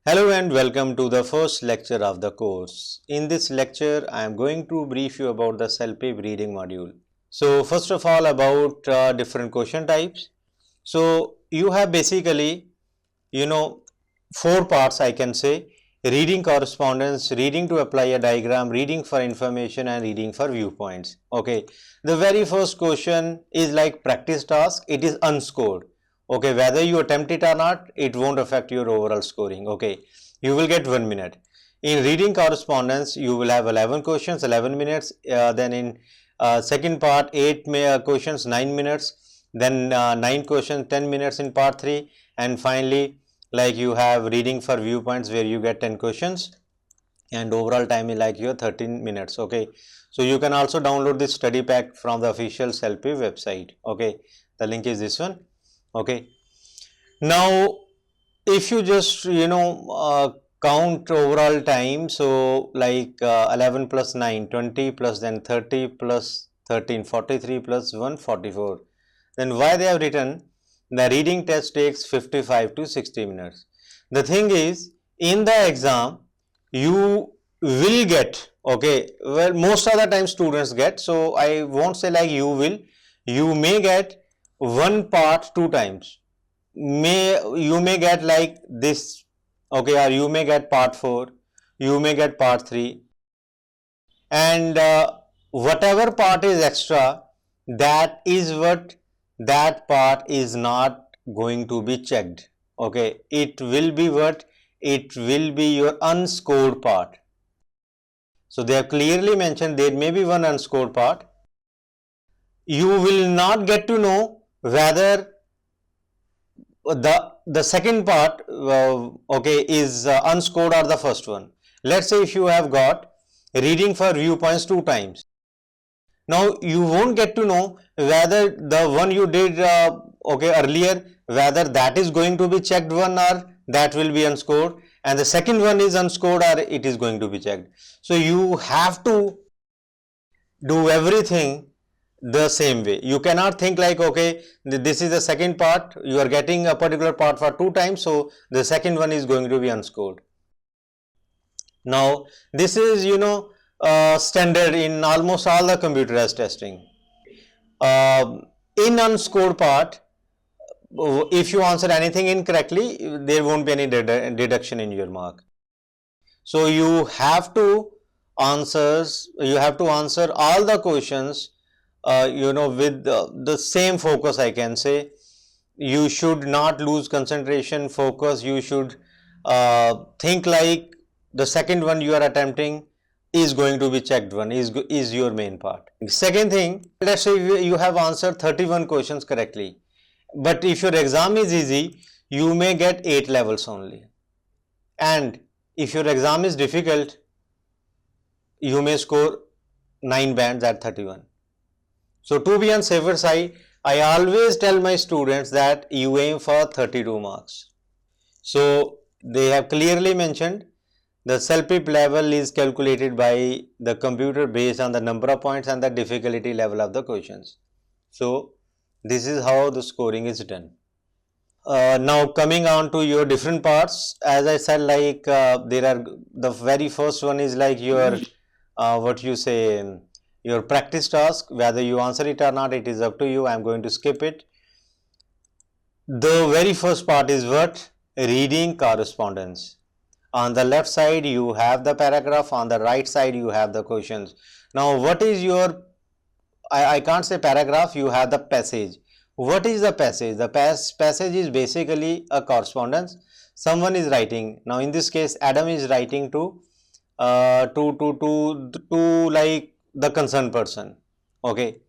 Hello and welcome to the first lecture of the course. In this lecture, I am going to brief you about the CELPIP Reading Module. So first of all about different question types. So you have basically, four parts I can say: reading correspondence, reading to apply a diagram, reading for information and reading for viewpoints. Okay, the very first question is like practice task. It is unscored. Okay, whether you attempt it or not, it won't affect your overall scoring. Okay, you will get 1 minute. In reading correspondence, you will have 11 questions, 11 minutes. Then in second part, 8 questions, 9 minutes. Then 9 questions, 10 minutes in part 3. And finally, like you have reading for viewpoints where you get 10 questions. And overall time is like your 13 minutes. Okay, so you can also download this study pack from the official CELPIP website. Okay, the link is this one. Okay, now if you just count overall time, so like 11 plus 9, 20 plus then 30 plus 13, 43 plus 1, 44. Then why they have written the reading test takes 55 to 60 minutes. The thing is, in the exam you will get, okay, well most of the time students get, so I won't say like you may get one part 2 times. You may get like this, okay, or you may get part 4, you may get part 3, and whatever part is extra, that is what that part is not going to be checked. Okay, it will be what? It will be your unscored part. So they have clearly mentioned there may be one unscored part. You will not get to know whether the second part okay is unscored or the first one. Let's say if you have got reading for viewpoints 2 times, now you won't get to know whether the one you did okay earlier, whether that is going to be checked one or that will be unscored, and the second one is unscored or it is going to be checked. So you have to do everything the same way. You cannot think like, okay, this is the second part, you are getting a particular part for 2 times, so the second one is going to be unscored. Now this is standard in almost all the computerized testing. In unscored part, if you answer anything incorrectly, there won't be any deduction in your mark. So you have to answer all the questions with the same focus, I can say. You should not lose concentration, focus. You should think like the second one you are attempting is going to be checked one, is your main part. Second thing, let's say you have answered 31 questions correctly, but if your exam is easy, you may get 8 levels only, and if your exam is difficult, you may score 9 bands at 31. So to be on safer side, I always tell my students that you aim for 32 marks. So they have clearly mentioned the CELPIP level is calculated by the computer based on the number of points and the difficulty level of the questions. So this is how the scoring is done. Now coming on to your different parts, as I said, like there are, the very first one is like your what you say, your practice task. Whether you answer it or not, it is up to you. I am going to skip it. The very first part is what? Reading correspondence. On the left side you have the paragraph, on the right side you have the questions. Now what is your, I can't say paragraph, you have the passage. What is the passage? The passage is basically a correspondence. Someone is writing. Now in this case Adam is writing to like the concerned person. Okay,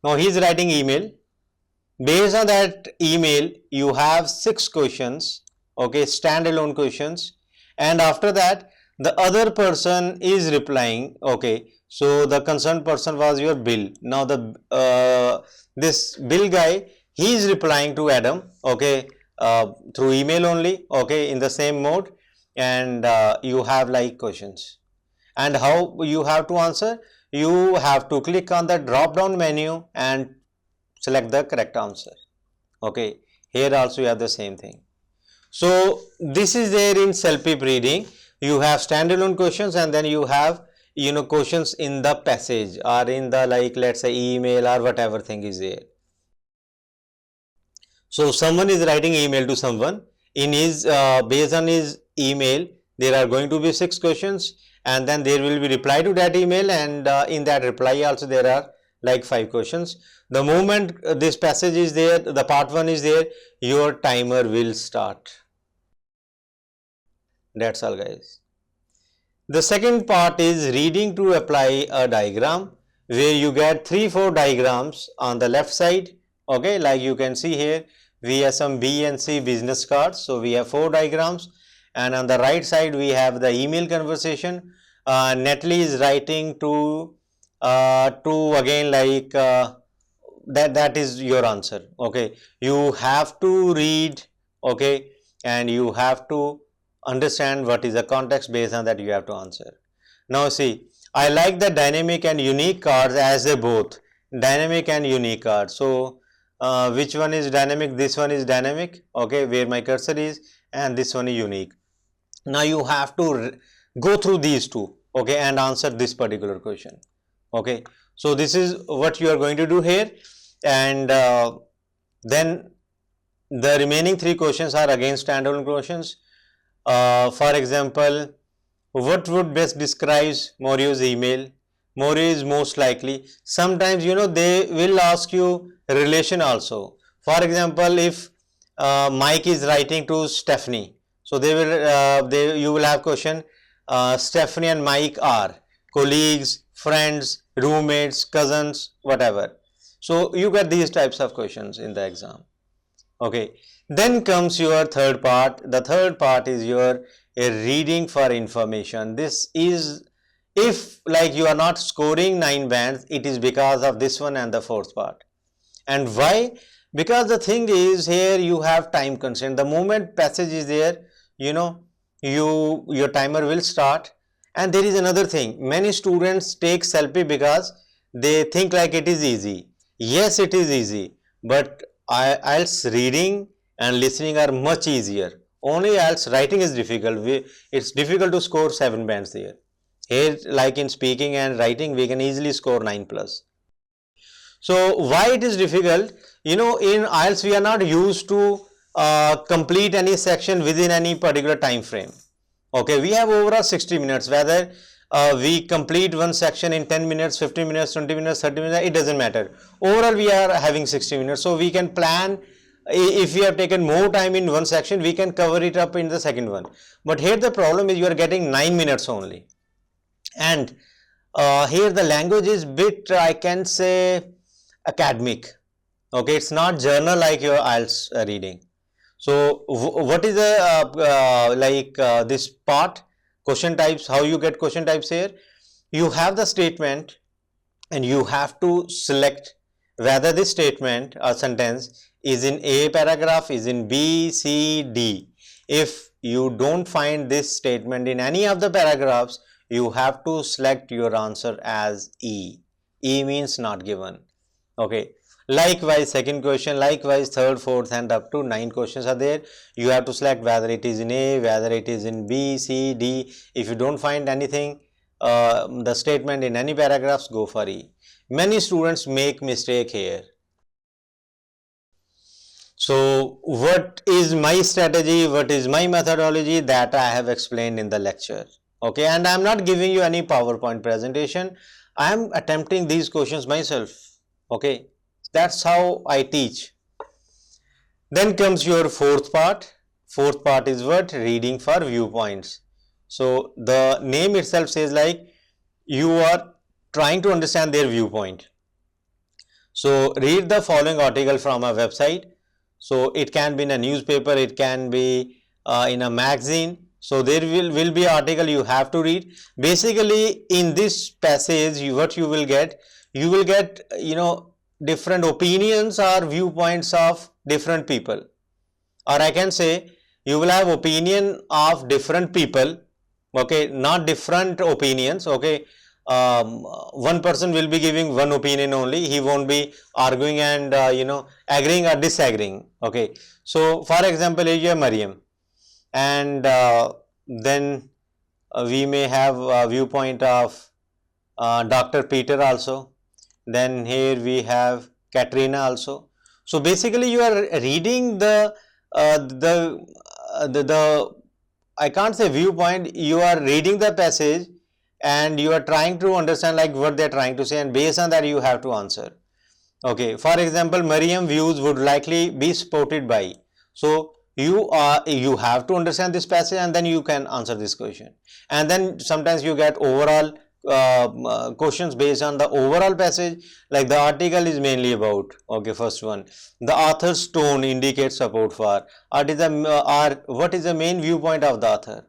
now he is writing email. Based on that email you have 6 questions, okay, standalone questions, and after that the other person is replying. Okay, so the concerned person was your Bill. Now the this Bill guy, he is replying to Adam, okay, through email only, okay, in the same mode, and you have like questions. And how you have to answer? You have to click on the drop down menu and select the correct answer. Okay, here also you have the same thing. So this is there in CELPIP reading. You have standalone questions and then you have questions in the passage or in the, like, let's say email or whatever thing is there. So someone is writing email to someone, in his based on his email there are going to be 6 questions, and then there will be reply to that email, and in that reply also there are like 5 questions. The moment this passage is there, the part 1 is there, your timer will start. That's all, guys. The second part is reading to apply a diagram, where you get 3-4 diagrams on the left side. Okay, like you can see here, we have some B and C business cards. So we have 4 diagrams, and on the right side we have the email conversation. Netley is writing to again, like that is your answer. Okay, you have to read, okay, and you have to understand what is the context, based on that you have to answer. Now see, I like the dynamic and unique cards as they both dynamic and unique cards. So which one is dynamic? This one is dynamic, okay, where my cursor is, and this one is unique. Now you have to go through these two, okay, and answer this particular question. Okay, so this is what you are going to do here, and then the remaining 3 questions are again standalone questions. For example, what would best describes Morio's email? Morio is most likely. Sometimes they will ask you relation also. For example, if Mike is writing to Stephanie, so you will have question, Stephanie and Mike are colleagues, friends, roommates, cousins, whatever. So you get these types of questions in the exam. Okay, then comes your third part. The third part is your reading for information. This is, if like you are not scoring 9 bands, it is because of this one and the fourth part. And why? Because the thing is, here you have time constraint. The moment passage is there, your timer will start. And there is another thing, many students take CELPIP because they think like it is easy. Yes, it is easy, but IELTS reading and listening are much easier. Only IELTS writing is difficult. It's difficult to score 7 bands there. Here, like in speaking and writing, we can easily score 9+. So why it is difficult? In IELTS we are not used to complete any section within any particular time frame. Okay, we have overall 60 minutes. Whether we complete one section in 10 minutes, 15 minutes, 20 minutes, 30 minutes, it doesn't matter. Overall we are having 60 minutes. So we can plan, if we have taken more time in one section, we can cover it up in the second one. But here the problem is you are getting 9 minutes only. And here the language is bit, I can say, academic. Okay, it's not journal like your IELTS reading. So what is the this part, question types, how you get question types here? You have the statement and you have to select whether this statement or sentence is in A paragraph, is in B, C, D. If you don't find this statement in any of the paragraphs, you have to select your answer as E. E means not given. Okay. Likewise, second question, likewise third, fourth, and up to 9 questions are there. You have to select whether it is in A, whether it is in B, C, D. If you don't find anything, the statement in any paragraphs, go for E. Many students make mistake here. So what is my strategy, what is my methodology, that I have explained in the lecture. Okay, and I am not giving you any PowerPoint presentation. I am attempting these questions myself. Okay. That's how I teach. Then comes your fourth part. Fourth part is what? Reading for viewpoints. So the name itself says like you are trying to understand their viewpoint. So read the following article from a website. So it can be in a newspaper, it can be in a magazine. So there will be an article you have to read. Basically in this passage, what you will get, different opinions or viewpoints of different people, or I can say you will have opinion of different people. Okay, not different opinions. Okay, one person will be giving one opinion only, he won't be arguing and agreeing or disagreeing. Okay, so for example, you have Mariam. and then we may have a viewpoint of Dr. Peter also. Then here we have Katrina also. So basically you are reading the I can't say viewpoint, you are reading the passage and you are trying to understand like what they are trying to say, and based on that you have to answer. Okay, for example, Mariam views would likely be supported by. So you have to understand this passage and then you can answer this question. And then sometimes you get overall questions based on the overall passage, like the article is mainly about. Okay, first one, the author's tone indicates support for. What is the main viewpoint of the author?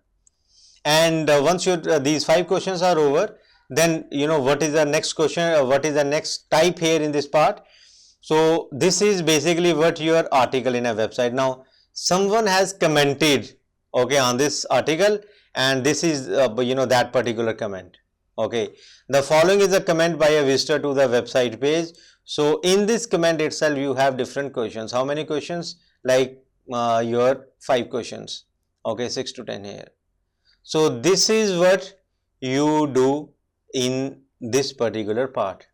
And once these 5 questions are over, then you know what is the next question, what is the next type here in this part. So this is basically what your article in a website. Now someone has commented, okay, on this article, and this is that particular comment. Okay, the following is a comment by a visitor to the website page. So in this comment itself you have different questions. How many questions? Like your 5 questions. Okay, 6 to 10 here. So this is what you do in this particular part.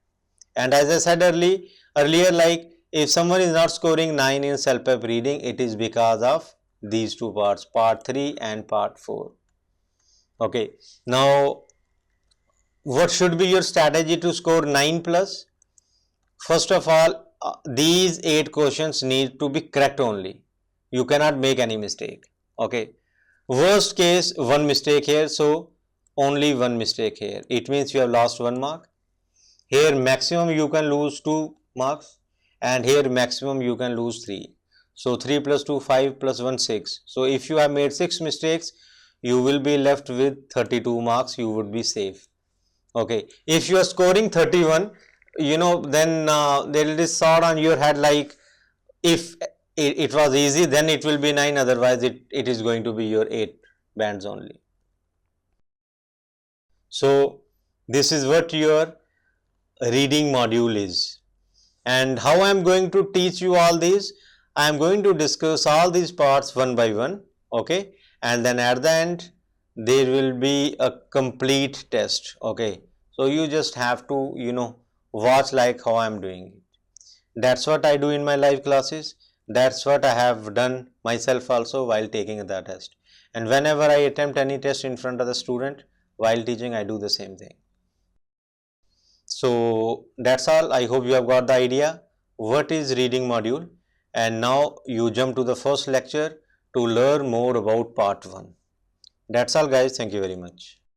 And as I said earlier, like if someone is not scoring 9 in CELPIP reading, it is because of these 2 parts, part 3 and part 4. Okay, now what should be your strategy to score 9 plus? First of all, these 8 questions need to be correct only. You cannot make any mistake. Okay, worst case, 1 mistake here, so only 1 mistake here. It means you have lost 1 mark. Here maximum you can lose 2 marks, and here maximum you can lose 3. So 3 plus 2, 5 plus 1, 6. So if you have made 6 mistakes, you will be left with 32 marks. You would be safe. Okay, if you are scoring 31, then there is this thought on your head, like if it was easy, then it will be 9, otherwise it is going to be your 8 bands only. So this is what your reading module is, and how I am going to teach you all these. I am going to discuss all these parts one by one. Okay, and then at the end there will be a complete test. Okay, so you just have to watch like how I am doing it. That's what I do in my live classes. That's what I have done myself also while taking the test. And whenever I attempt any test in front of the student while teaching, I do the same thing. So that's all. I hope you have got the idea what is reading module, and now you jump to the first lecture to learn more about part 1. That's all guys. Thank you very much.